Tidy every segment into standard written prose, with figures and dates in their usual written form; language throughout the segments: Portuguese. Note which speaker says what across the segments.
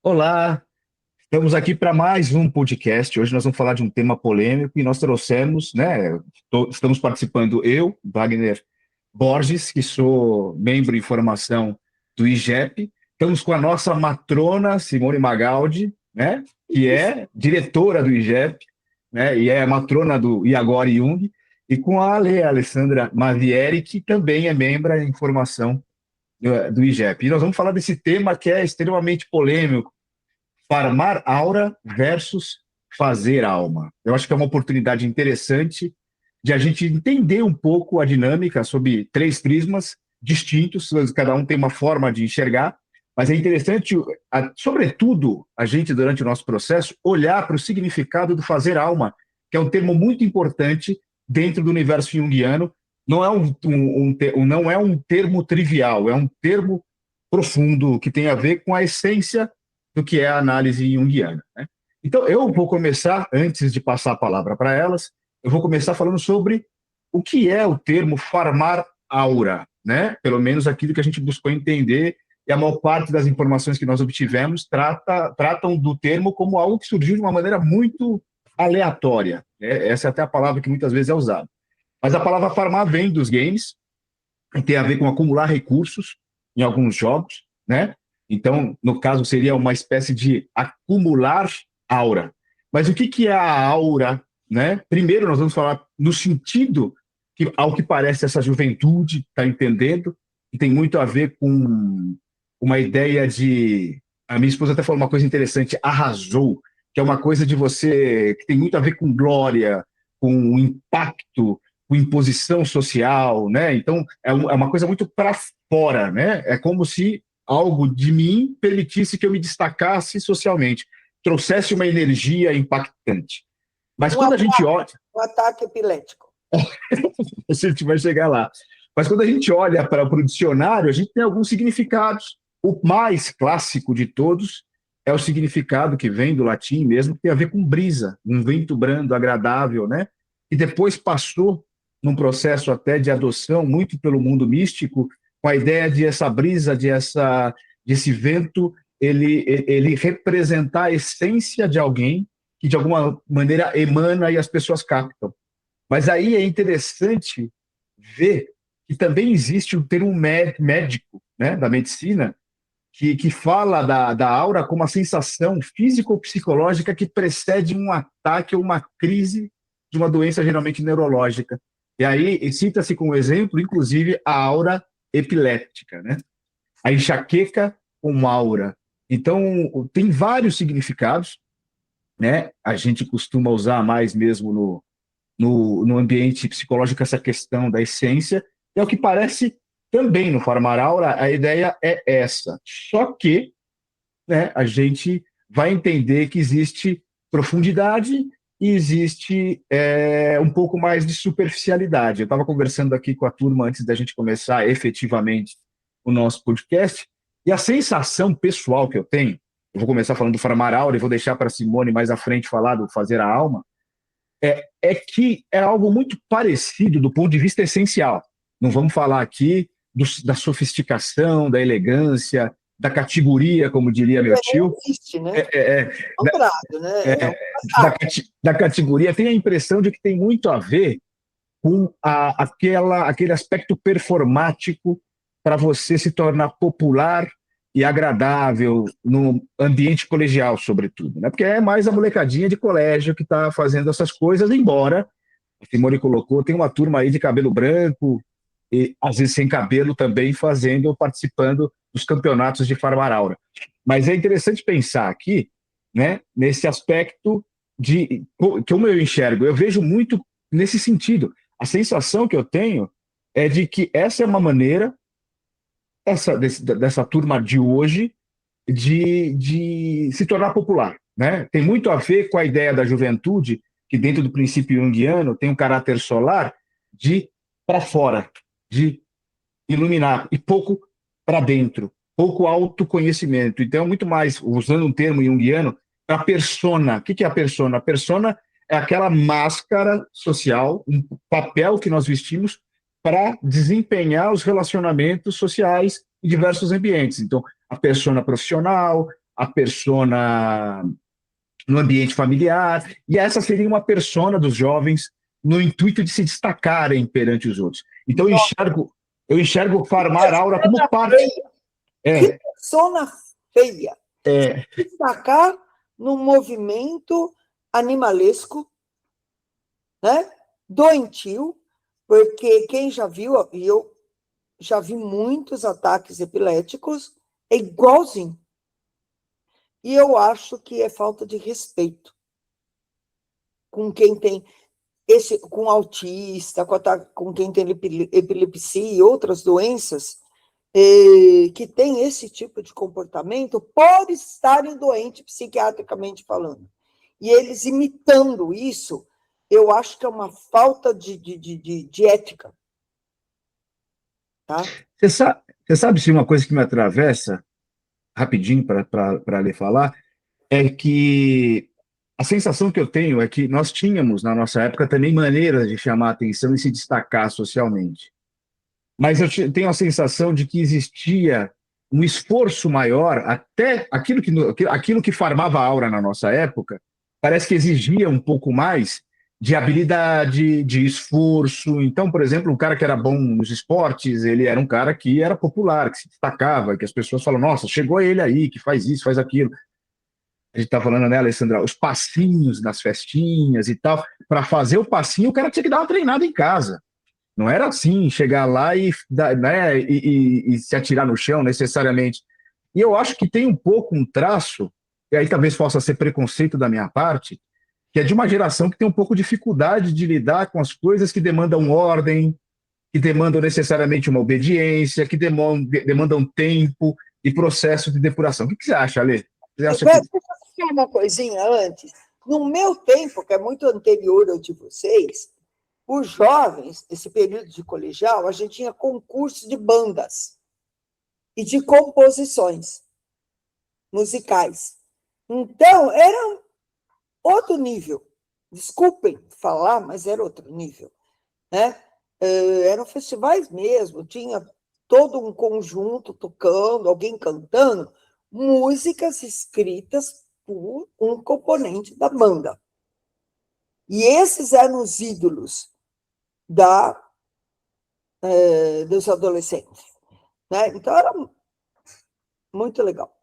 Speaker 1: Olá, estamos aqui para mais um podcast. Hoje nós vamos falar de um tema polêmico e nós trouxemos, né? Estamos participando eu, Wagner Borges, que sou membro em formação do IGEP. Estamos com a nossa matrona, Simone Magaldi, né? Que é diretora do IGEP, né? E é matrona do Iagore Jung. E com a Alessandra Mavieri, que também é membro em formação do IGEP. E nós vamos falar desse tema que é extremamente polêmico, farmar aura versus fazer alma. Eu acho que é uma oportunidade interessante de a gente entender um pouco a dinâmica sob três prismas distintos, cada um tem uma forma de enxergar, mas é interessante, sobretudo, a gente, durante o nosso processo, olhar para o significado do fazer alma, que é um termo muito importante dentro do universo junguiano. Não é não é um termo trivial, é um termo profundo que tem a ver com a essência do que é a análise junguiana, né? Então, eu vou começar, antes de passar a palavra para elas, eu vou começar falando sobre o que é o termo farmar aura, né? Pelo menos aquilo que a gente buscou entender, e a maior parte das informações que nós obtivemos tratam do termo como algo que surgiu de uma maneira muito aleatória, né? Essa é até a palavra que muitas vezes é usada. Mas a palavra farmar vem dos games, e tem a ver com acumular recursos em alguns jogos, né? Então, no caso, seria uma espécie de acumular aura. Mas o que é a aura, né? Primeiro, nós vamos falar no sentido que, ao que parece, essa juventude está entendendo, e tem muito a ver com uma ideia de. A minha esposa até falou uma coisa interessante, arrasou, que é uma coisa de você, que tem muito a ver com glória, com impacto, com imposição social, né? Então, é uma coisa muito para fora, né? É como se algo de mim permitisse que eu me destacasse socialmente, trouxesse uma energia impactante. Mas
Speaker 2: Um
Speaker 1: quando a gente
Speaker 2: ataque,
Speaker 1: olha,
Speaker 2: um ataque epilético.
Speaker 1: a gente vai chegar lá. Mas quando a gente olha para o dicionário, a gente tem alguns significados. O mais clássico de todos é o significado que vem do latim mesmo, que tem a ver com brisa, um vento brando, agradável, né? E depois passou num processo até de adoção muito pelo mundo místico, com a ideia de essa brisa, desse vento, ele representar a essência de alguém que de alguma maneira emana e as pessoas captam. Mas aí é interessante ver que também existe um termo médico, né, da medicina, que fala da aura como a sensação físico-psicológica que precede um ataque ou uma crise de uma doença geralmente neurológica. E aí cita-se como exemplo, inclusive, a aura epiléptica, né? A enxaqueca com aura. Então, tem vários significados, né? A gente costuma usar mais mesmo no ambiente psicológico essa questão da essência, é o que parece também no Farmar Aura, a ideia é essa. Só que, né, a gente vai entender que existe profundidade e existe um pouco mais de superficialidade. Eu estava conversando aqui com a turma antes da gente começar efetivamente o nosso podcast, e a sensação pessoal que eu tenho, eu vou começar falando do Farmar Aura e vou deixar para a Simone mais à frente falar do Fazer a Alma, é que é algo muito parecido do ponto de vista essencial. Não vamos falar aqui da sofisticação, da elegância, da categoria, como diria meu
Speaker 2: Nem
Speaker 1: tio.
Speaker 2: existe, né?
Speaker 1: Da,
Speaker 2: Comprado, né? É um
Speaker 1: da,
Speaker 2: ataque.
Speaker 1: da categoria, tem a impressão de que tem muito a ver com aquele aspecto performático para você se tornar popular e agradável no ambiente colegial, sobretudo, né? Porque é mais a molecadinha de colégio que está fazendo essas coisas, embora, a Simone colocou, tem uma turma aí de cabelo branco e às vezes sem cabelo também fazendo ou participando dos campeonatos de Farmar Aura. Mas é interessante pensar aqui, né, nesse aspecto de como eu enxergo. Eu vejo muito nesse sentido. A sensação que eu tenho é de que essa é uma maneira, dessa turma de hoje, de se tornar popular, né? Tem muito a ver com a ideia da juventude, que dentro do princípio junguiano tem um caráter solar de para fora, de iluminar, e pouco para dentro, pouco autoconhecimento. Então, muito mais, usando um termo junguiano, a persona. O que é a persona? A persona é aquela máscara social, um papel que nós vestimos para desempenhar os relacionamentos sociais em diversos ambientes. Então, a persona profissional, a persona no ambiente familiar, e essa seria uma persona dos jovens no intuito de se destacarem perante os outros. Então, eu enxergo Farmar Aura como parte...
Speaker 2: Que persona feia!
Speaker 1: É.
Speaker 2: Destacar num movimento animalesco, né? Doentio, porque quem já viu, e eu já vi muitos ataques epiléticos, é igualzinho. E eu acho que é falta de respeito com quem tem com autista, com quem tem epilepsia e outras doenças, que tem esse tipo de comportamento, por estarem doentes psiquiatricamente falando. E eles imitando isso, eu acho que é uma falta de ética. Tá?
Speaker 1: Você sabe se uma coisa que me atravessa, rapidinho para ler falar, é que a sensação que eu tenho é que nós tínhamos, na nossa época, também maneiras de chamar a atenção e se destacar socialmente. Mas eu tenho a sensação de que existia um esforço maior, até aquilo que farmava a aura na nossa época, parece que exigia um pouco mais de habilidade, de esforço. Então, por exemplo, um cara que era bom nos esportes, ele era um cara que era popular, que se destacava, que as pessoas falam, nossa, chegou ele aí, que faz isso, faz aquilo. A gente está falando, né, Alessandra, os passinhos nas festinhas e tal. Para fazer o passinho, o cara tinha que dar uma treinada em casa. Não era assim, chegar lá né, e se atirar no chão necessariamente. E eu acho que tem um pouco um traço, e aí talvez possa ser preconceito da minha parte, que é de uma geração que tem um pouco de dificuldade de lidar com as coisas que demandam ordem, que demandam necessariamente uma obediência, que demandam tempo e processo de depuração. O que você acha, Alê? Você acha que...
Speaker 2: Deixa eu falar uma coisinha antes. No meu tempo, que é muito anterior ao de vocês, os jovens, esse período de colegial, a gente tinha concurso de bandas e de composições musicais. Então, era outro nível. Desculpem falar, mas era outro nível. Né? Eram festivais mesmo, tinha todo um conjunto tocando, alguém cantando, músicas escritas por um componente da banda. E esses eram os ídolos dos adolescentes. Né? Então, era muito legal.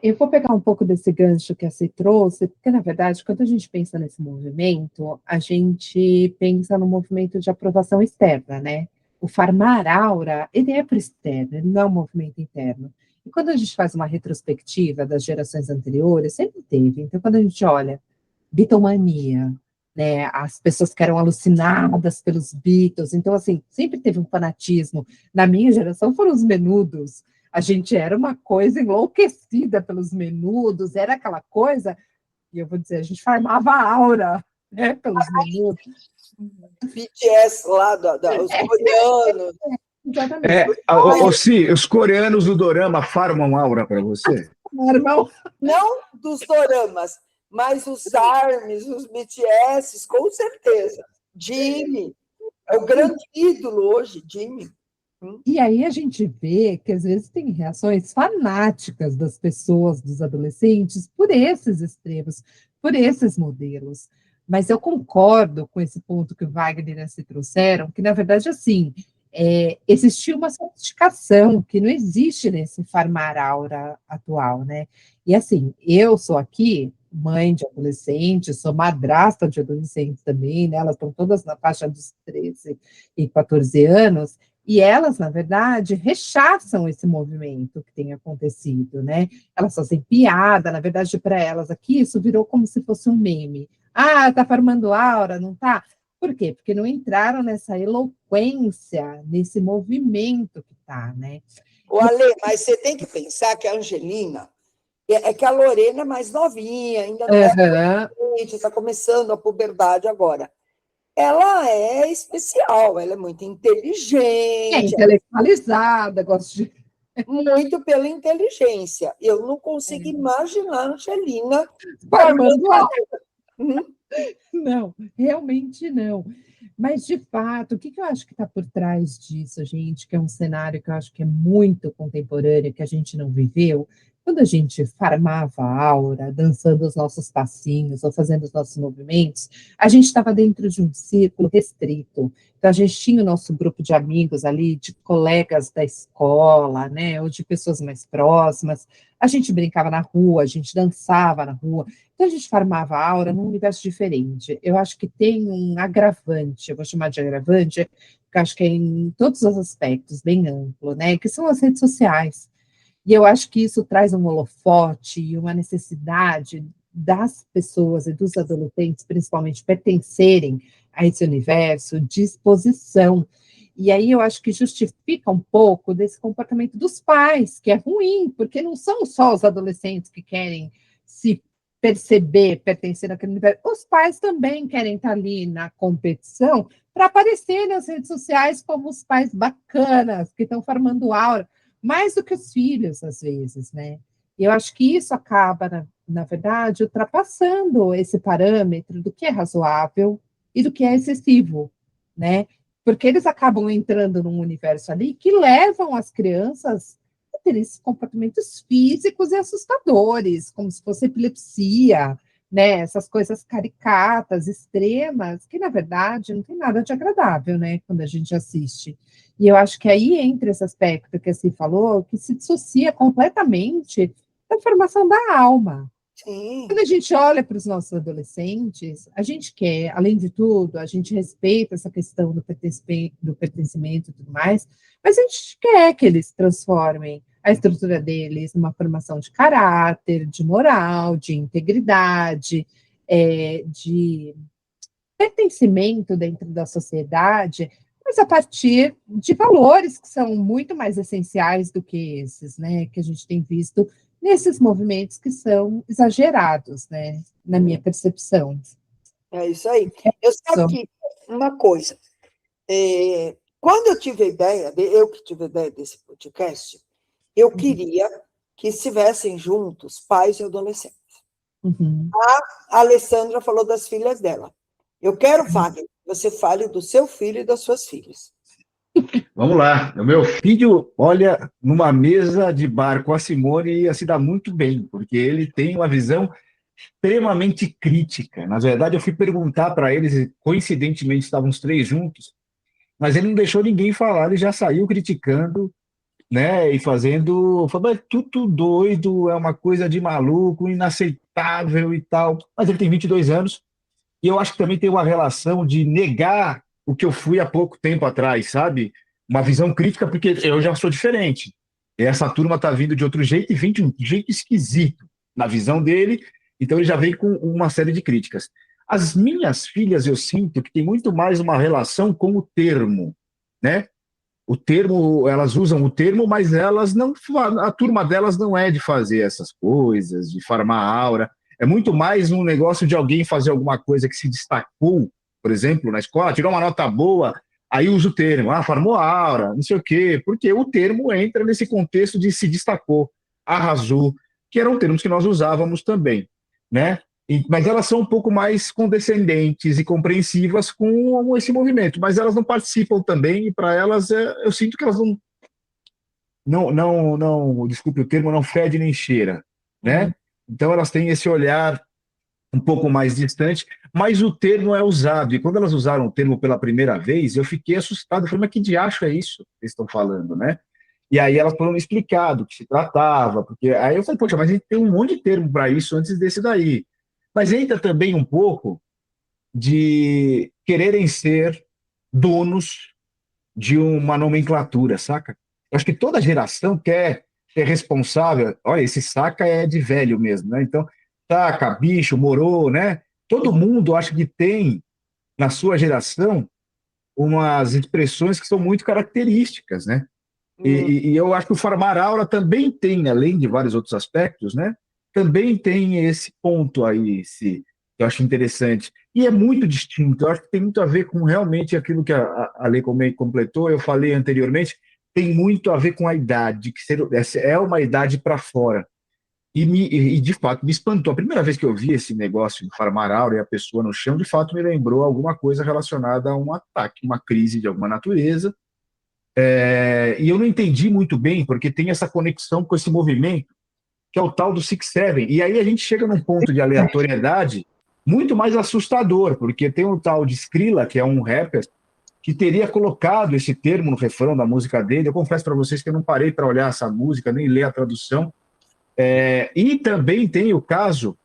Speaker 3: Eu vou pegar um pouco desse gancho que a Cê trouxe, porque, na verdade, quando a gente pensa nesse movimento, a gente pensa no movimento de aprovação externa, né? O Farmar Aura, ele é para o externo, ele não é um movimento interno. E quando a gente faz uma retrospectiva das gerações anteriores, sempre teve. Então, quando a gente olha Beatlemania, né, as pessoas que eram alucinadas pelos Beatles, então, assim, sempre teve um fanatismo. Na minha geração foram os Menudos. A gente era uma coisa enlouquecida pelos Menudos, era aquela coisa, e eu vou dizer, a gente farmava a aura, né, pelos Menudos.
Speaker 2: BTS lá, os coreanos.
Speaker 3: Exatamente.
Speaker 1: Os coreanos do dorama farmam aura para você?
Speaker 2: Não dos doramas, mas os ARMYs, os BTS, com certeza. Jimmy, é o grande ídolo hoje, Jimmy.
Speaker 3: E aí a gente vê que às vezes tem reações fanáticas das pessoas, dos adolescentes, por esses extremos, por esses modelos. Mas eu concordo com esse ponto que o Wagner e a Cê trouxeram, que, na verdade, assim, existia uma sofisticação que não existe nesse Farmar Aura atual, né? E, assim, eu sou aqui mãe de adolescentes, sou madrasta de adolescentes também, né? Elas estão todas na faixa dos 13 e 14 anos, e elas, na verdade, rechaçam esse movimento que tem acontecido, né? Elas fazem piada, na verdade, para elas aqui, isso virou como se fosse um meme. Ah, tá farmando aura, não tá? Por quê? Porque não entraram nessa eloquência, nesse movimento que tá, né?
Speaker 2: O Ale, mas você tem que pensar que a Angelina, é que a Lorena é mais novinha, ainda não é está começando a puberdade agora. Ela é especial, ela é muito inteligente.
Speaker 3: É intelectualizada, gosto de...
Speaker 2: Muito pela inteligência. Eu não consigo imaginar a Angelina
Speaker 3: farmando aura. Não, realmente não. Mas, de fato, o que que eu acho que está por trás disso, gente, que é um cenário que eu acho que é muito contemporâneo, que a gente não viveu, quando a gente farmava a aura, dançando os nossos passinhos ou fazendo os nossos movimentos, a gente estava dentro de um círculo restrito. Então, a gente tinha o nosso grupo de amigos ali, de colegas da escola, né, ou de pessoas mais próximas. A gente brincava na rua, a gente dançava na rua. Então, a gente farmava a aura num universo diferente. Eu acho que tem um agravante, eu vou chamar de agravante, que eu acho que é em todos os aspectos, bem amplo, né? Que são as redes sociais. E eu acho que isso traz um holofote e uma necessidade das pessoas e dos adolescentes, principalmente, pertencerem a esse universo de exposição. E aí eu acho que justifica um pouco desse comportamento dos pais, que é ruim, porque não são só os adolescentes que querem se perceber, pertencer àquele universo. Os pais também querem estar ali na competição para aparecer nas redes sociais como os pais bacanas, que estão formando aura, mais do que os filhos, às vezes, né? E eu acho que isso acaba, na verdade, ultrapassando esse parâmetro do que é razoável e do que é excessivo, né? Porque eles acabam entrando num universo ali que levam as crianças a ter esses comportamentos físicos e assustadores, como se fosse epilepsia, né? Essas coisas caricatas, extremas, que na verdade não tem nada de agradável, né? Quando a gente assiste. E eu acho que aí entra esse aspecto que você falou, que se dissocia completamente da formação da alma.
Speaker 2: Sim,
Speaker 3: Quando a gente olha para os nossos adolescentes, a gente quer, além de tudo, a gente respeita essa questão do pertencimento e tudo mais, mas a gente quer que eles transformem a estrutura deles numa formação de caráter, de moral, de integridade, de pertencimento dentro da sociedade, mas a partir de valores que são muito mais essenciais do que esses, né, que a gente tem visto nesses movimentos que são exagerados, né, na minha percepção.
Speaker 2: é isso aí. Eu sabe
Speaker 3: Isso.
Speaker 2: que uma coisa, quando eu tive a ideia, eu que tive a ideia desse podcast, eu queria que estivessem juntos pais e adolescentes.
Speaker 3: Uhum.
Speaker 2: A Alessandra falou das filhas dela. Eu quero, Wagner, que você fale do seu filho e das suas filhas.
Speaker 1: Vamos lá. O meu filho, olha, numa mesa de bar com a Simone ia se dar muito bem, porque ele tem uma visão extremamente crítica. Na verdade, eu fui perguntar para eles, e coincidentemente estavam os três juntos, mas ele não deixou ninguém falar, ele já saiu criticando, né, e fazendo, falando, é tudo doido, é uma coisa de maluco, inaceitável e tal. Mas ele tem 22 anos, e eu acho que também tem uma relação de negar o que eu fui há pouco tempo atrás, sabe? Uma visão crítica, porque eu já sou diferente. Essa turma está vindo de outro jeito e vem de um jeito esquisito na visão dele, então ele já vem com uma série de críticas. As minhas filhas, eu sinto que tem muito mais uma relação com o termo, né? O termo, elas usam o termo, mas elas não, a turma delas não é de fazer essas coisas, de farmar aura. É muito mais um negócio de alguém fazer alguma coisa que se destacou, por exemplo, na escola, tirou uma nota boa, aí usa o termo, farmou aura, não sei o quê, porque o termo entra nesse contexto de se destacou, arrasou, que eram termos que nós usávamos também, né? Mas elas são um pouco mais condescendentes e compreensivas com esse movimento, mas elas não participam também, e para elas, eu sinto que elas não, desculpe o termo, não fede nem cheira,
Speaker 3: Uhum.
Speaker 1: né? Então elas têm esse olhar um pouco mais distante, mas o termo é usado, e quando elas usaram o termo pela primeira vez, eu fiquei assustado, eu falei, mas que diacho é isso que eles estão falando, né? E aí elas foram me explicar do que se tratava, porque aí eu falei, poxa, mas a gente tem um monte de termo para isso antes desse daí. Mas entra também um pouco de quererem ser donos de uma nomenclatura, saca? Eu acho que toda geração quer ser responsável. Olha, esse saca é de velho mesmo, né? Então, saca, bicho, morou, né? Todo mundo acha que tem, na sua geração, umas expressões que são muito características, né? E eu acho que o Farmar Aura também tem, além de vários outros aspectos, né? Também tem esse ponto aí, que eu acho interessante. E é muito distinto, eu acho que tem muito a ver com realmente aquilo que a Lei completou, eu falei anteriormente, tem muito a ver com a idade, essa é uma idade para fora. E, de fato, me espantou. A primeira vez que eu vi esse negócio de farmar aura e a pessoa no chão, de fato, me lembrou alguma coisa relacionada a um ataque, uma crise de alguma natureza. E eu não entendi muito bem, porque tem essa conexão com esse movimento, que é o tal do Six Seven. E aí a gente chega num ponto de aleatoriedade muito mais assustador, porque tem um tal de Skrilla, que é um rapper, que teria colocado esse termo no refrão da música dele. Eu confesso para vocês que eu não parei para olhar essa música, nem ler a tradução. E também tem o caso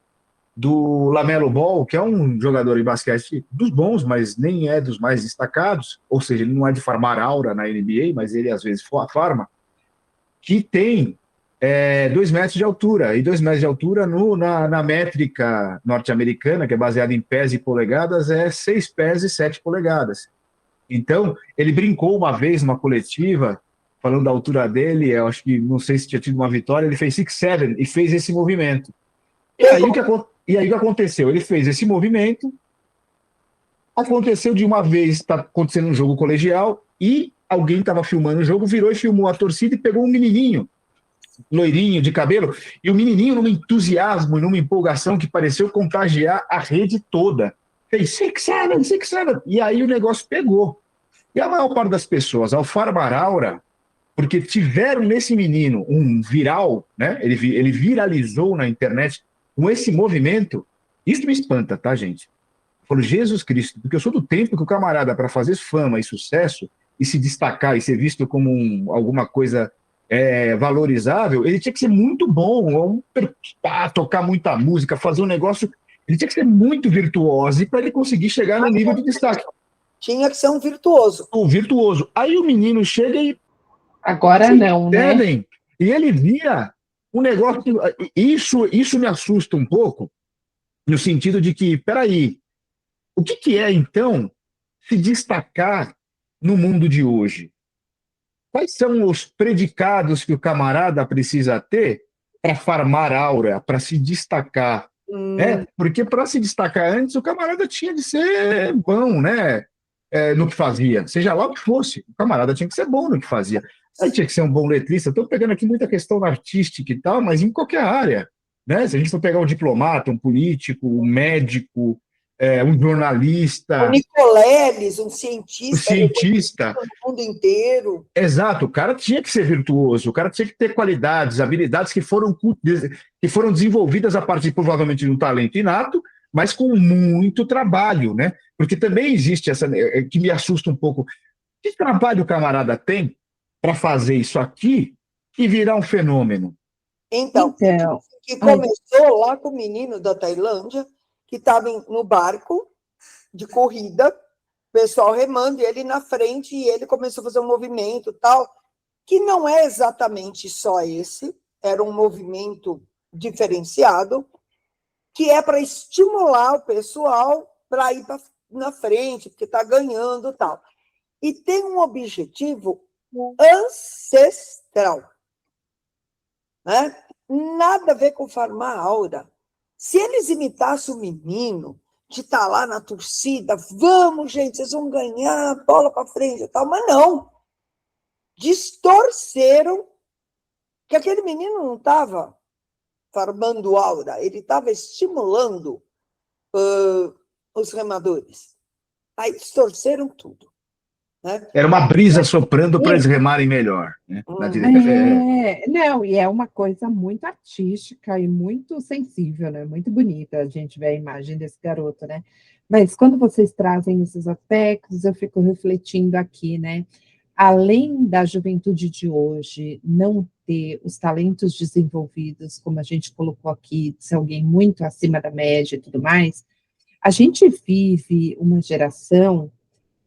Speaker 1: do Lamelo Ball, que é um jogador de basquete dos bons, mas nem é dos mais destacados, ou seja, ele não é de farmar aura na NBA, mas ele às vezes farma, que tem 2 metros de altura, e 2 metros de altura na métrica norte-americana, que é baseada em pés e polegadas, é 6 pés e 7 polegadas. Então, ele brincou uma vez numa coletiva, falando da altura dele, eu acho que, não sei se tinha tido uma vitória, ele fez 6'7", e fez esse movimento. E aí o que aconteceu? Ele fez esse movimento, aconteceu de uma vez, está acontecendo um jogo colegial, e alguém estava filmando o jogo, virou e filmou a torcida e pegou um menininho, loirinho, de cabelo, e o menininho, num entusiasmo e numa empolgação que pareceu contagiar a rede toda. Fez 6'7", 6'7", e aí o negócio pegou. E a maior parte das pessoas, ao farmar aura, porque tiveram nesse menino um viral, né? Ele viralizou na internet com esse movimento. Isso me espanta, tá, gente? Eu falo, Jesus Cristo, porque eu sou do tempo que o camarada, para fazer fama e sucesso, e se destacar e ser visto como alguma coisa valorizável, ele tinha que ser muito bom, tocar muita música, fazer um negócio. Ele tinha que ser muito virtuoso para ele conseguir chegar no nível de destaque.
Speaker 2: Tinha que ser um virtuoso.
Speaker 1: O virtuoso. Aí o menino chega e.
Speaker 3: Agora não, né?
Speaker 1: E ele via um negócio. Isso me assusta um pouco, no sentido de que, peraí, o que é, então, se destacar no mundo de hoje? Quais são os predicados que o camarada precisa ter para farmar aura, para se destacar? Porque para se destacar antes, o camarada tinha de ser bom, né? No que fazia, seja lá o que fosse. O camarada tinha que ser bom no que fazia. Ele tinha que ser um bom letrista. Estou pegando aqui muita questão artística e tal, mas em qualquer área. Né? Se a gente for pegar um diplomata, um político, um médico, um jornalista.
Speaker 2: O Nicoleles, um
Speaker 1: um cientista.
Speaker 2: No mundo inteiro.
Speaker 1: Exato, o cara tinha que ser virtuoso, o cara tinha que ter qualidades, habilidades que foram desenvolvidas a partir, provavelmente, de um talento inato, mas com muito trabalho, né? Porque também existe essa, que me assusta um pouco. Que trabalho o camarada tem para fazer isso aqui e virar um fenômeno?
Speaker 2: Então, que começou lá com o menino da Tailândia, que estava no barco de corrida, o pessoal remando, e ele na frente, e ele começou a fazer um movimento tal, que não é exatamente só esse, era um movimento diferenciado, que é para estimular o pessoal para ir na frente, porque está ganhando tal. E tem um objetivo ancestral. Né? Nada a ver com farmar aura. Se eles imitassem o menino, de estar lá na torcida, vamos, gente, vocês vão ganhar, bola para frente e tal, mas não. Distorceram que aquele menino não estava farmando aura, ele estava estimulando os remadores. Aí distorceram tudo. Né?
Speaker 1: Era uma brisa soprando para eles remarem melhor. Né?
Speaker 3: Não, e é uma coisa muito artística e muito sensível, né? Muito bonita a gente ver a imagem desse garoto, né? Mas quando vocês trazem esses aspectos, eu fico refletindo aqui, né? Além da juventude de hoje não ter os talentos desenvolvidos, como a gente colocou aqui, de ser alguém muito acima da média e tudo mais, a gente vive uma geração,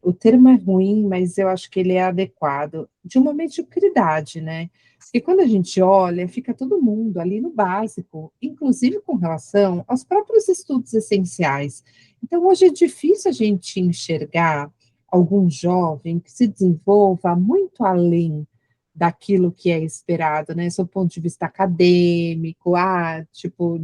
Speaker 3: o termo é ruim, mas eu acho que ele é adequado, de uma mediocridade, né? Porque quando a gente olha, fica todo mundo ali no básico, inclusive com relação aos próprios estudos essenciais. Então, hoje é difícil a gente enxergar algum jovem que se desenvolva muito além daquilo que é esperado, né? Do ponto de vista acadêmico, tipo,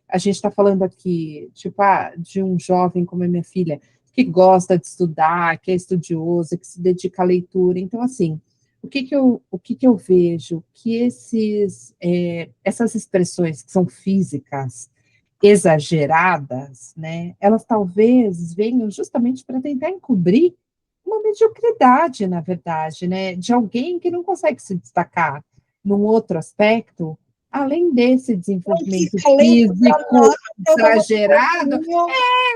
Speaker 3: a gente está falando aqui, tipo, de um jovem como a minha filha, que gosta de estudar, que é estudioso, que se dedica à leitura. Então, assim, o que que eu vejo? Que essas expressões que são físicas exageradas, né, elas talvez venham justamente para tentar encobrir uma mediocridade, na verdade, né, de alguém que não consegue se destacar num outro aspecto, além desse desenvolvimento
Speaker 2: Fica lento pra
Speaker 3: físico
Speaker 2: nada, pega no
Speaker 3: exagerado.
Speaker 2: pouquinho,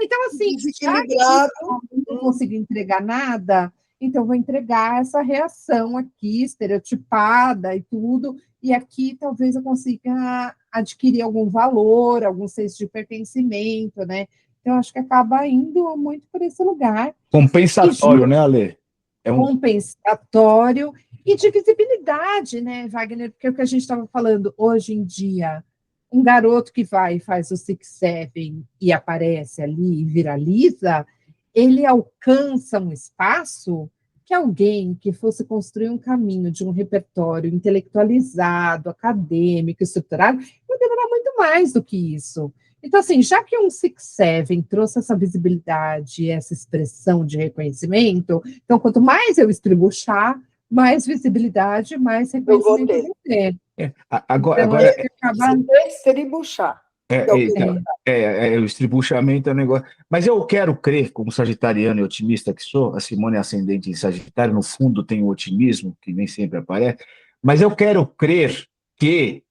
Speaker 3: Então, assim, já que
Speaker 2: desequilibrado.
Speaker 3: eu não consigo entregar nada, então vou entregar essa reação aqui, estereotipada e tudo, e aqui talvez eu consiga adquirir algum valor, algum senso de pertencimento, né? Então, acho que acaba indo muito por esse lugar. E
Speaker 1: Compensatório, né, Ale? É um
Speaker 3: compensatório e de visibilidade, né, Wagner? Porque é o que a gente estava falando hoje em dia, um garoto que vai e faz o Six Seven e aparece ali e viraliza, ele alcança um espaço que alguém que fosse construir um caminho de um repertório intelectualizado, acadêmico, estruturado, vai demorar muito mais do que isso. Então, assim, já que um Six Seven trouxe essa visibilidade, essa expressão de reconhecimento, então, quanto mais eu estribuchar, mais visibilidade, mais
Speaker 2: Eu vou
Speaker 3: reconhecimento eu
Speaker 2: ter.
Speaker 3: vou ter.
Speaker 1: agora,
Speaker 3: Então,
Speaker 1: agora
Speaker 3: acho que acaba.
Speaker 2: Estribuchar. Que
Speaker 1: é,
Speaker 2: é o
Speaker 1: é,
Speaker 2: que
Speaker 1: então, o estribuchamento é um negócio. Mas eu quero crer, como sagitariano e otimista que sou, a Simone é ascendente em Sagitário, no fundo tem o otimismo, que nem sempre aparece, mas eu quero crer que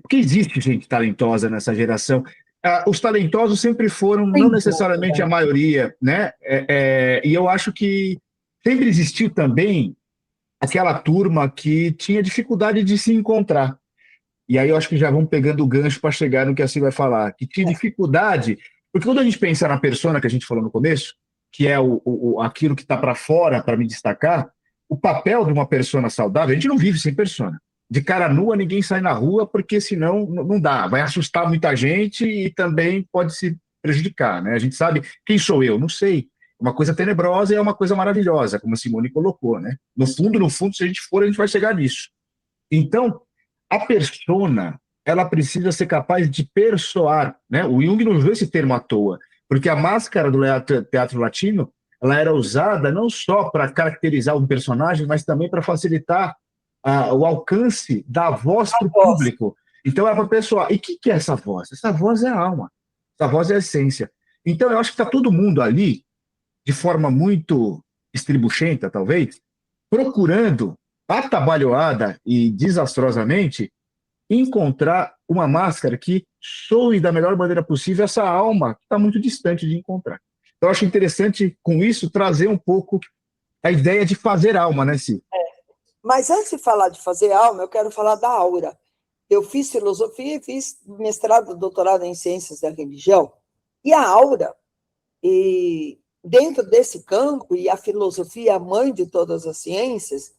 Speaker 1: porque existe gente talentosa nessa geração. Os talentosos sempre foram, não
Speaker 3: Sem
Speaker 1: necessariamente a
Speaker 3: dúvida.
Speaker 1: maioria, né? E eu acho que sempre existiu também aquela turma que tinha dificuldade de se encontrar. E aí eu acho que já vamos pegando o gancho para chegar no que a Sil vai falar, que tinha dificuldade, porque quando a gente pensa na persona que a gente falou no começo, que é aquilo que está para fora para me destacar, o papel de uma persona saudável, a gente não vive sem persona. De cara nua, ninguém sai na rua, porque senão não dá, vai assustar muita gente e também pode se prejudicar, né? A gente sabe quem sou eu, não sei. Uma coisa tenebrosa e é uma coisa maravilhosa, como a Simone colocou, né? No fundo, se a gente for, a gente vai chegar nisso. Então, a persona, ela precisa ser capaz de persoar, né? O Jung não usou esse termo à toa, porque a máscara do teatro latino, ela era usada não só para caracterizar um personagem, mas também para facilitar o alcance da voz para o
Speaker 2: voz.
Speaker 1: público. Então, é para persoar. E o que é essa voz? Essa voz é a alma. Essa voz é a essência. Então, eu acho que está todo mundo ali, de forma muito estribuchenta, talvez, procurando, atabalhoada e desastrosamente, encontrar uma máscara que soe da melhor maneira possível essa alma que está muito distante de encontrar. Então, eu acho interessante, com isso, trazer um pouco a ideia de fazer alma, né, Si?
Speaker 2: Mas antes de falar de fazer alma, eu quero falar da aura. Eu fiz filosofia e fiz mestrado, doutorado em ciências da religião. E a aura, e dentro desse campo, e a filosofia é a mãe de todas as ciências,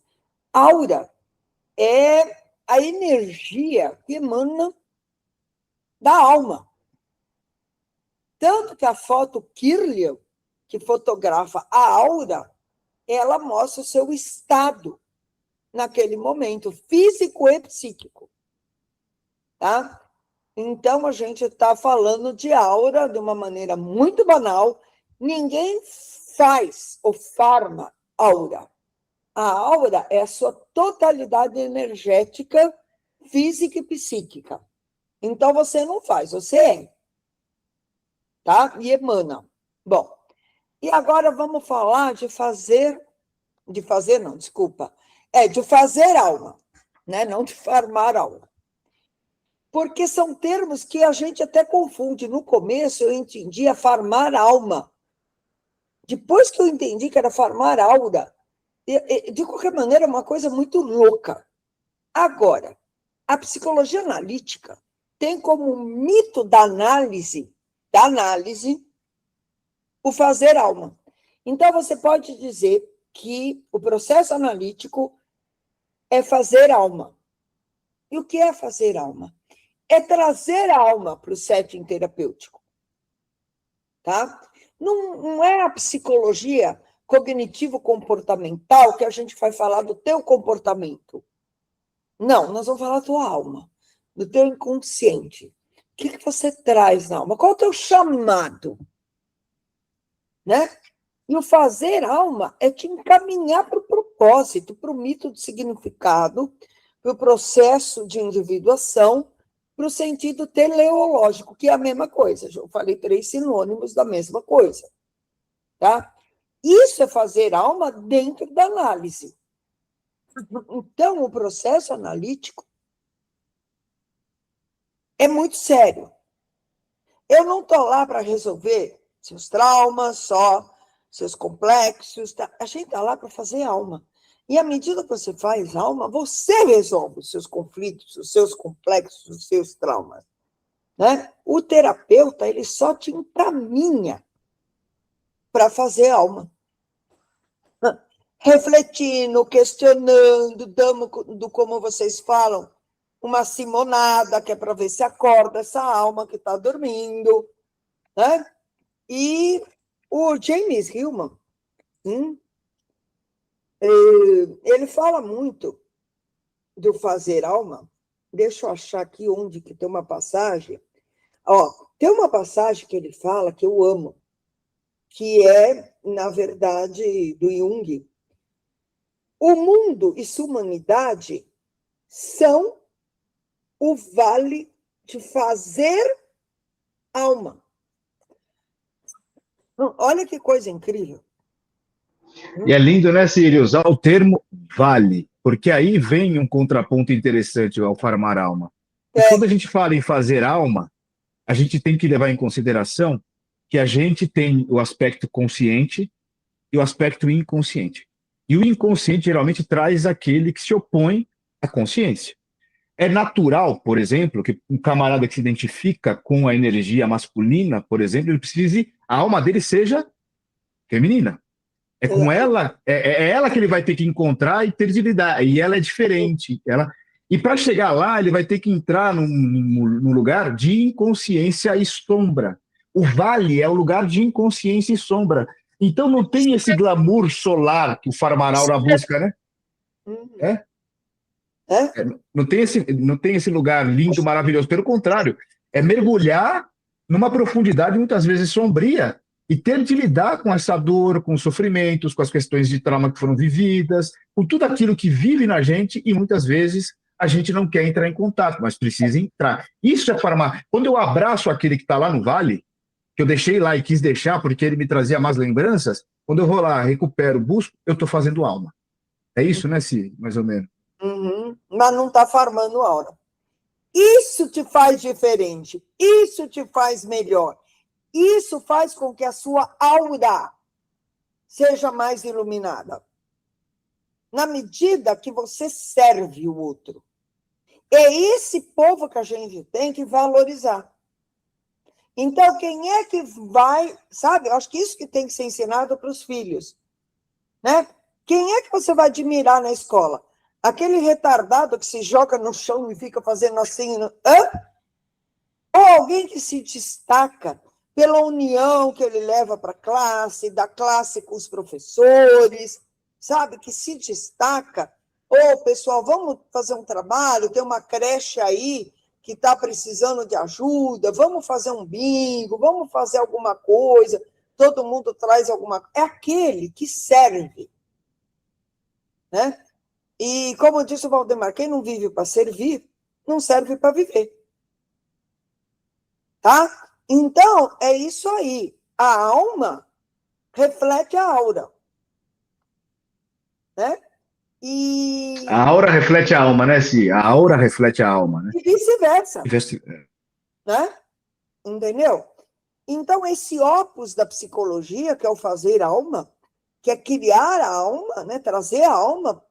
Speaker 2: aura é a energia que emana da alma. Tanto que a foto Kirlian, que fotografa a aura, ela mostra o seu estado naquele momento, físico e psíquico. Tá? Então, a gente está falando de aura de uma maneira muito banal. Ninguém faz ou farma aura. A aura é a sua totalidade energética, física e psíquica. Então, você não faz, você é. Tá? E emana. Bom, e agora vamos falar de fazer não, desculpa. De fazer alma, né? Não de farmar alma. Porque são termos que a gente até confunde. No começo, eu entendia farmar alma. Depois que eu entendi que era farmar aura, de qualquer maneira, é uma coisa muito louca. Agora, a psicologia analítica tem como mito da análise, o fazer alma. Então, você pode dizer que o processo analítico é fazer alma. E o que é fazer alma? É trazer a alma para o setting terapêutico. Tá? Não é a psicologia cognitivo-comportamental que a gente vai falar do teu comportamento. Não, nós vamos falar da tua alma, do teu inconsciente. O que você traz na alma? Qual é o teu chamado? Né? E o fazer alma é te encaminhar para o propósito. propósito, para o mito do significado, para o processo de individuação, para o sentido teleológico, que é a mesma coisa. Eu falei 3 sinônimos da mesma coisa. Tá? Isso é fazer alma dentro da análise. Então, o processo analítico é muito sério. Eu não estou lá para resolver seus traumas só, seus complexos. Tá? A gente está lá para fazer alma. E à medida que você faz alma, você resolve os seus conflitos, os seus complexos, os seus traumas. Né? O terapeuta, ele só te encaminha para fazer alma. Refletindo, questionando, dando, como vocês falam, uma simonada, que é para ver se acorda essa alma que está dormindo. Né? E o James Hillman, ele fala muito do fazer alma. Deixa eu achar aqui onde que tem uma passagem. Tem uma passagem que ele fala que eu amo, que é, na verdade, do Jung. O mundo e sua humanidade são o vale de fazer alma. Olha que coisa incrível.
Speaker 1: E é lindo, né, Círio, usar o termo vale, porque aí vem um contraponto interessante ao farmar alma. E quando a gente fala em fazer alma, a gente tem que levar em consideração que a gente tem o aspecto consciente e o aspecto inconsciente. E o inconsciente geralmente traz aquele que se opõe à consciência. É natural, por exemplo, que um camarada que se identifica com a energia masculina, por exemplo, ele precise, a alma dele seja feminina. É com ela, é ela que ele vai ter que encontrar e ter de lidar. E ela é diferente. E para chegar lá, ele vai ter que entrar num lugar de inconsciência e sombra. O vale é o lugar de inconsciência e sombra. Então não tem esse glamour solar que o Farmaraura busca, né? Não tem esse lugar lindo, maravilhoso. Pelo contrário, é mergulhar numa profundidade muitas vezes sombria e ter de lidar com essa dor, com os sofrimentos, com as questões de trauma que foram vividas, com tudo aquilo que vive na gente e muitas vezes a gente não quer entrar em contato, mas precisa entrar. Isso é farmar. Quando eu abraço aquele que está lá no vale, que eu deixei lá e quis deixar porque ele me trazia mais lembranças, quando eu vou lá, recupero, busco, eu estou fazendo alma. É isso, né, Ci? Mais ou menos.
Speaker 2: Mas não está farmando aura. Isso te faz diferente. Isso te faz melhor. Isso faz com que a sua aura seja mais iluminada. Na medida que você serve o outro. É esse povo que a gente tem que valorizar. Então, quem é que vai... Sabe, eu acho que isso que tem que ser ensinado para os filhos. Né? Quem é que você vai admirar na escola? Aquele retardado que se joga no chão e fica fazendo assim... Ou alguém que se destaca pela união que ele leva para a classe, da classe com os professores, sabe? Que se destaca. Pessoal, vamos fazer um trabalho, tem uma creche aí que está precisando de ajuda, vamos fazer um bingo, vamos fazer alguma coisa, todo mundo traz alguma coisa. É aquele que serve. Né? E, como disse o Valdemar, quem não vive para servir, não serve para viver. Tá? Então, é isso aí. A alma reflete a aura. Né? E...
Speaker 1: A aura reflete a alma, né, Ci? A aura reflete a alma, né?
Speaker 2: E vice-versa. Né? Entendeu? Então, esse opus da psicologia, que é o fazer alma, que é criar a alma, né? Trazer a alma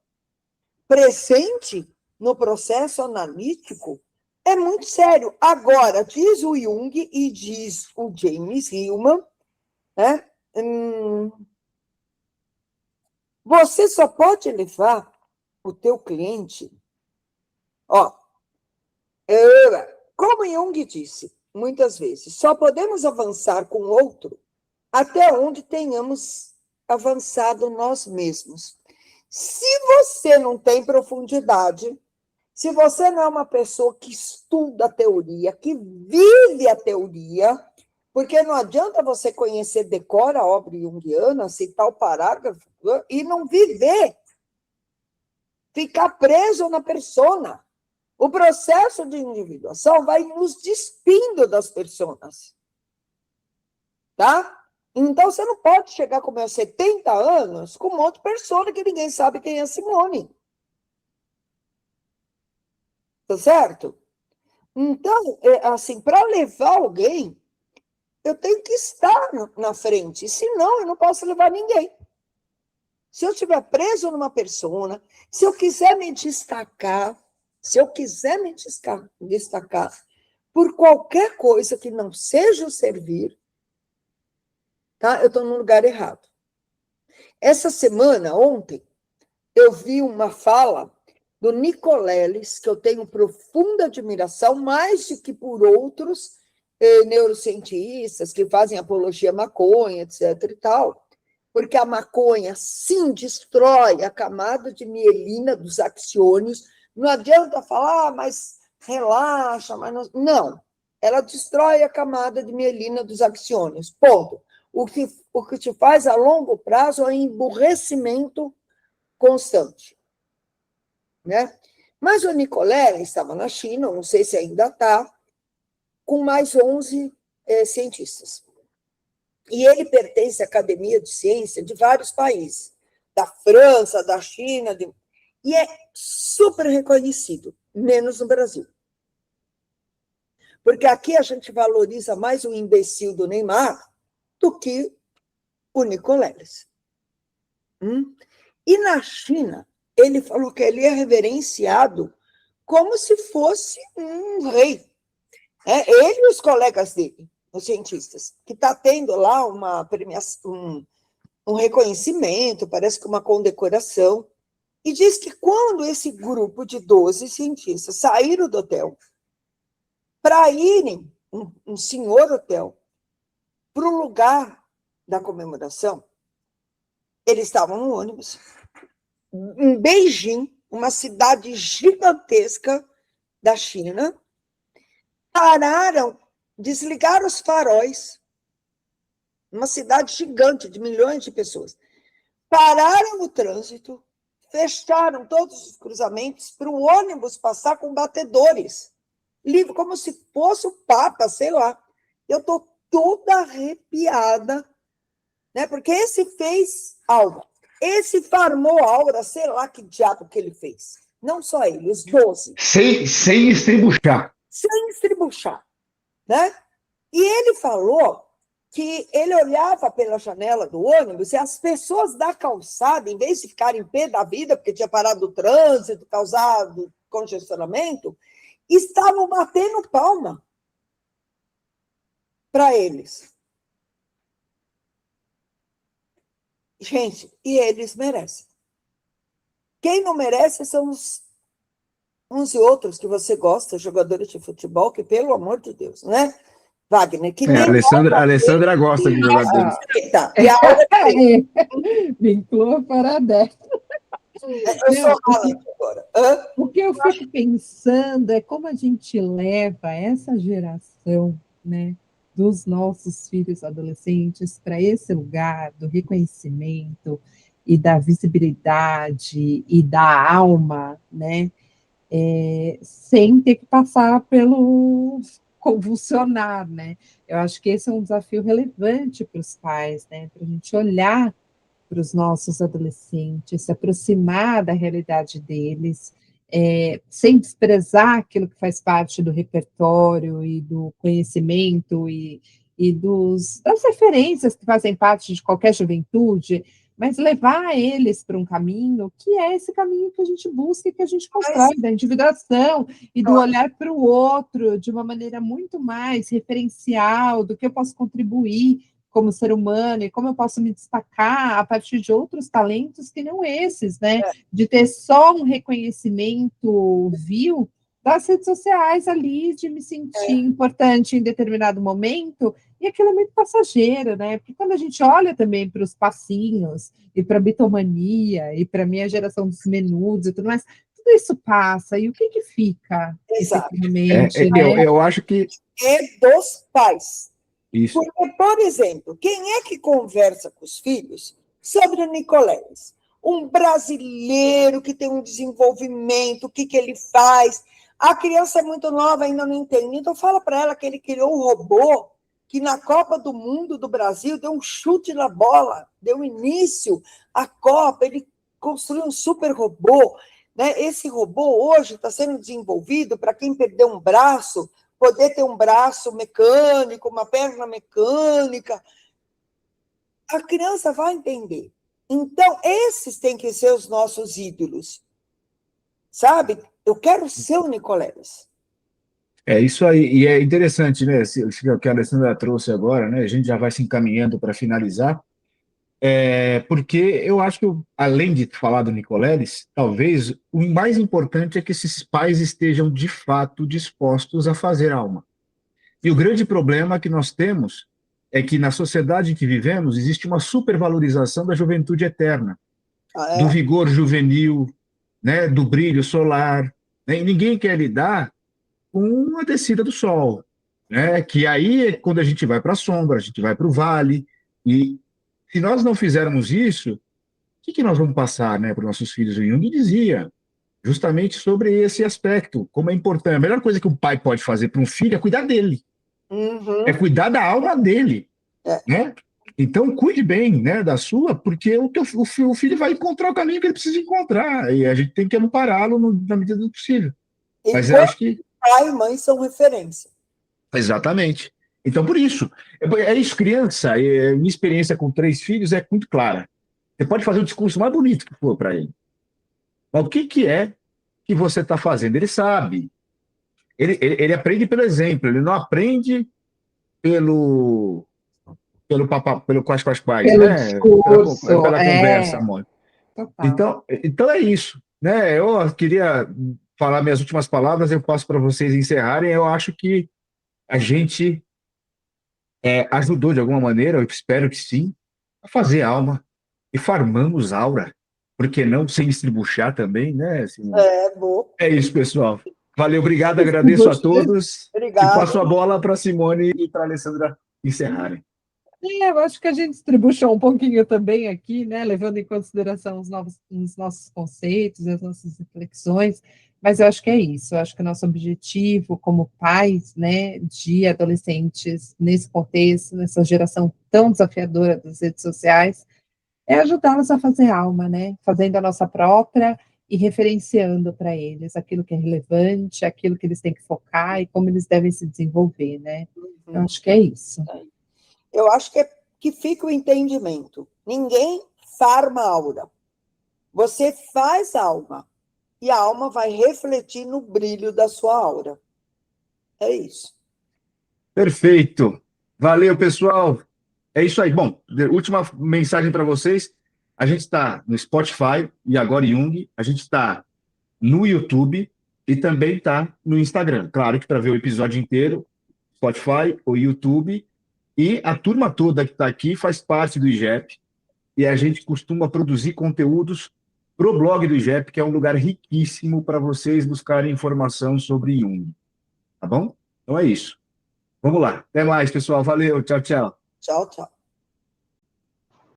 Speaker 2: presente no processo analítico, é muito sério. Agora, diz o Jung e diz o James Hillman, né? Você só pode levar o teu cliente... como Jung disse muitas vezes, só podemos avançar com o outro até onde tenhamos avançado nós mesmos. Se você não tem profundidade, se você não é uma pessoa que estuda a teoria, que vive a teoria, porque não adianta você conhecer decora a obra junguiana, citar o parágrafo, e não viver ficar preso na persona. O processo de individuação vai nos despindo das personas. Tá? Então, você não pode chegar com meus 70 anos com um monte de persona que ninguém sabe quem é Simone. Tá certo? Então, assim, para levar alguém, eu tenho que estar na frente, senão eu não posso levar ninguém. Se eu estiver preso numa persona, se eu quiser me destacar, por qualquer coisa que não seja o servir, tá? Eu estou no lugar errado. Essa semana, ontem, eu vi uma fala do Nicoleles, que eu tenho profunda admiração, mais do que por outros neurocientistas que fazem apologia à maconha, etc. e tal, porque a maconha, sim, destrói a camada de mielina dos axônios. Não adianta falar, mas relaxa, mas não. Não, ela destrói a camada de mielina dos axônios, ponto. O que te faz a longo prazo é emburrecimento constante. Né? Mas o Nicolé estava na China, não sei se ainda está, com mais 11 cientistas. E ele pertence à Academia de Ciência de vários países, da França, da China, e é super reconhecido, menos no Brasil. Porque aqui a gente valoriza mais o imbecil do Neymar do que o Nicoleles. E na China, ele falou que ele é reverenciado como se fosse um rei. Ele e os colegas dele, os cientistas, que está tendo lá uma premiação, um reconhecimento, parece que uma condecoração, e diz que quando esse grupo de 12 cientistas saíram do hotel para irem, um senhor hotel, para o lugar da comemoração, eles estavam no ônibus, em Beijing, uma cidade gigantesca da China, pararam, desligaram os faróis, uma cidade gigante de milhões de pessoas, pararam o trânsito, fecharam todos os cruzamentos para o ônibus passar com batedores, livre, como se fosse o Papa, sei lá. Eu estou toda arrepiada, né? Porque esse fez algo. Esse farmou a aura, sei lá que diabo que ele fez. Não só ele, os 12.
Speaker 1: Sem estribuchar.
Speaker 2: Sem estribuchar. Né? E ele falou que ele olhava pela janela do ônibus e as pessoas da calçada, em vez de ficarem em pé da vida, porque tinha parado o trânsito, causado congestionamento, estavam batendo palma para eles. Gente, e eles merecem. Quem não merece são uns e outros que você gosta, jogadores de futebol, que, pelo amor de Deus, né? Wagner, que nem...
Speaker 1: A Alessandra gosta de jogadores.
Speaker 2: E a hora
Speaker 3: Vinculou para dentro.
Speaker 2: Eu sou Haaland agora.
Speaker 3: O que eu fico pensando é como a gente leva essa geração, né, dos nossos filhos adolescentes para esse lugar do reconhecimento e da visibilidade e da alma, né, sem ter que passar pelo convulsionar, né? Eu acho que esse é um desafio relevante para os pais, né, para a gente olhar para os nossos adolescentes, se aproximar da realidade deles, sem desprezar aquilo que faz parte do repertório e do conhecimento e das referências que fazem parte de qualquer juventude, mas levar eles para um caminho que é esse caminho que a gente busca e que a gente constrói, da individuação e do olhar para o outro de uma maneira muito mais referencial do que eu posso contribuir como ser humano, e como eu posso me destacar a partir de outros talentos que não esses, né? De ter só um reconhecimento vil das redes sociais ali, de me sentir importante em determinado momento, e aquilo é muito passageiro, né? Porque quando a gente olha também para os passinhos, e para a bitomania, e para a minha geração dos menudos e tudo mais, tudo isso passa, e o que fica, efetivamente?
Speaker 1: Eu acho que...
Speaker 2: É dos pais.
Speaker 1: Isso.
Speaker 2: Porque, por exemplo, quem é que conversa com os filhos sobre o Nicoleles? um brasileiro que tem um desenvolvimento, o que ele faz. A criança é muito nova, ainda não entende. Então, fala para ela que ele criou um robô que na Copa do Mundo do Brasil deu um chute na bola, deu início à Copa, ele construiu um super robô. Né? Esse robô hoje está sendo desenvolvido para quem perdeu um braço, poder ter um braço mecânico, uma perna mecânica. A criança vai entender. Então, esses têm que ser os nossos ídolos. Sabe? Eu quero ser o Nicoleles.
Speaker 1: É isso aí, e é interessante, né? O que a Alessandra trouxe agora, né? A gente já vai se encaminhando para finalizar, porque eu acho que, além de falar do Nicoleles, talvez o mais importante é que esses pais estejam de fato dispostos a fazer alma. E o grande problema que nós temos é que na sociedade em que vivemos existe uma supervalorização da juventude eterna, do vigor juvenil, né? Do brilho solar, né? E ninguém quer lidar com a descida do sol, né? Que aí é quando a gente vai para a sombra, a gente vai para o vale, e se nós não fizermos isso, o que nós vamos passar, né, para os nossos filhos? O Jung dizia justamente sobre esse aspecto, como é importante. A melhor coisa que um pai pode fazer para um filho é cuidar dele, é cuidar da alma dele, né? Então, cuide bem, né, da sua, porque o filho vai encontrar o caminho que ele precisa encontrar, e a gente tem que ampará-lo na medida do possível. Mas eu acho que
Speaker 2: pai e mãe são referência.
Speaker 1: Exatamente. Então, por isso, é isso, criança, minha experiência com 3 filhos é muito clara. Você pode fazer o discurso mais bonito que for para ele. Mas o que é que você está fazendo? Ele sabe. Ele aprende pelo exemplo, ele não aprende pelo quais,
Speaker 3: Pelo
Speaker 1: né?
Speaker 3: discurso,
Speaker 1: Pela conversa, amor.
Speaker 3: total.
Speaker 1: Então é isso, né? Eu queria falar minhas últimas palavras, eu passo para vocês encerrarem. Eu acho que a gente ajudou de alguma maneira, eu espero que sim, a fazer alma. E farmamos aura. Por que não sem estribuchar também, né, Simone?
Speaker 2: Bom.
Speaker 1: É isso, pessoal. Valeu, obrigado, agradeço a todos. E
Speaker 2: Obrigada.
Speaker 1: passo a bola para a Simone e para a Alessandra encerrarem.
Speaker 3: Eu acho que a gente distribuiu um pouquinho também aqui, né, levando em consideração os nossos conceitos, as nossas reflexões, mas eu acho que é isso, eu acho que o nosso objetivo como pais, né, de adolescentes nesse contexto, nessa geração tão desafiadora das redes sociais, é ajudá-los a fazer alma, né, fazendo a nossa própria e referenciando para eles aquilo que é relevante, aquilo que eles têm que focar e como eles devem se desenvolver, né, eu acho que é isso.
Speaker 2: Eu acho que fica o entendimento. Ninguém farma aura. Você faz alma. E a alma vai refletir no brilho da sua aura. É isso.
Speaker 1: Perfeito. Valeu, pessoal. É isso aí. Bom, última mensagem para vocês. A gente está no Spotify e agora Jung. A gente está no YouTube e também está no Instagram. Claro que para ver o episódio inteiro, Spotify ou YouTube. E a turma toda que está aqui faz parte do IGEP e a gente costuma produzir conteúdos para o blog do IGEP, que é um lugar riquíssimo para vocês buscarem informação sobre Jung. Tá bom? Então é isso. Vamos lá. Até mais, pessoal. Valeu. Tchau, tchau.
Speaker 2: Tchau, tchau.